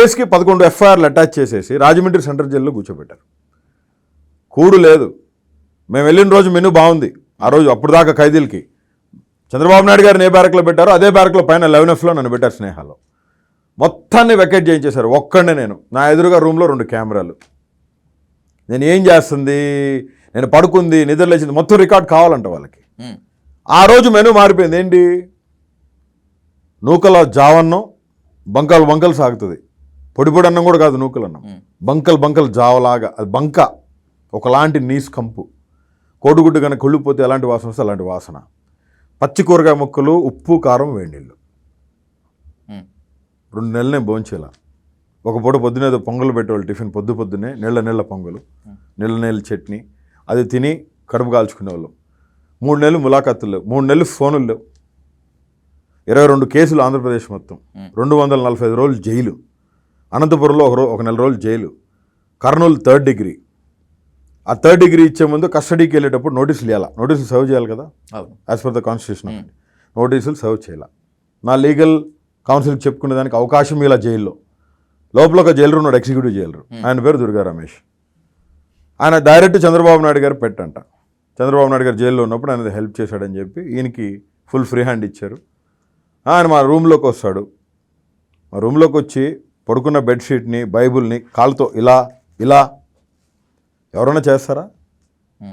కేసుకి 11 ఎఫ్ఐఆర్లు అటాచ్ చేసేసి రాజమండ్రి సెంట్రల్ జైల్లో కూర్చోబెట్టారు. కూడు లేదు. మేము వెళ్ళిన రోజు మెనూ బాగుంది. ఆ రోజు అప్పుడు దాకా ఖైదీలకి చంద్రబాబు నాయుడు గారిని ఏ బ్యారక్లో పెట్టారో అదే బ్యారక్లో పైన 11Fలో నన్ను పెట్టారు స్నేహాలో. మొత్తాన్ని వెకేట్ చేయించేశారు. ఒక్కడే నేను, నా ఎదురుగా రూమ్లో 2 కెమెరాలు. నేను ఏం చేస్తుంది, నేను పడుకుంది, నిద్రలేచింది మొత్తం రికార్డ్ కావాలంట వాళ్ళకి. ఆ రోజు మెనూ మారిపోయింది. ఏంటి, నూకల జావన్నం బంకలు సాగుతుంది. పొడి అన్నం కూడా కాదు, నూకలు అన్నం, బంకలు జావలాగా. అది బంక, ఒకలాంటి నీసు కంపు. కోడిగుడ్డు కనుక కొళ్ళిపోతే ఎలాంటి వాసన వస్తే అలాంటి వాసన. పచ్చి కూరగాయ ముక్కలు, ఉప్పు కారం, వేడి నీళ్ళు. 2 నెలలు నేను భోంచేలా. ఒక పూట పొద్దునే పొంగలు పెట్టేవాళ్ళు టిఫిన్, పొద్దున్నే నీళ్ళ పొంగలు, నీళ్ళ చట్నీ, అది తిని కడుపు కాల్చుకునేవాళ్ళం. 3 నెలలు ములాఖాతులు లేవు, 3 నెలలు ఫోనులు లేవు, 22 కేసులు ఆంధ్రప్రదేశ్ మొత్తం, 245 రోజులు జైలు, అనంతపురంలో ఒక నెల రోజులు జైలు, కర్నూలు 3rd డిగ్రీ. ఆ 3rd డిగ్రీ ఇచ్చే ముందు కస్టడీకి వెళ్ళేటప్పుడు నోటీసులు ఇవ్వాలి, నోటీసులు సర్వ్ చేయాలి కదా, యాజ్ పర్ ద కాన్స్టిట్యూషన్. నోటీసులు సర్వ్ చేయాలి. నా లీగల్ కౌన్సిల్కి చెప్పుకునే దానికి అవకాశం ఇలా జైల్లో. లోపల ఒక జైలర్ ఉన్నాడు, ఎగ్జిక్యూటివ్ జైలర్, ఆయన పేరు దుర్గా రమేష్. ఆయన డైరెక్ట్ చంద్రబాబు నాయుడు గారు పెట్టంట. చంద్రబాబు నాయుడు గారు జైల్లో ఉన్నప్పుడు ఆయన హెల్ప్ చేశాడని చెప్పి ఈయనకి ఫుల్ ఫ్రీ హ్యాండ్ ఇచ్చారు. ఆయన మా రూమ్లోకి వస్తాడు. మా రూమ్లోకి వచ్చి పడుకున్న బెడ్షీట్ని, బైబుల్ని కాలుతో ఇలా ఎవరైనా చేస్తారా?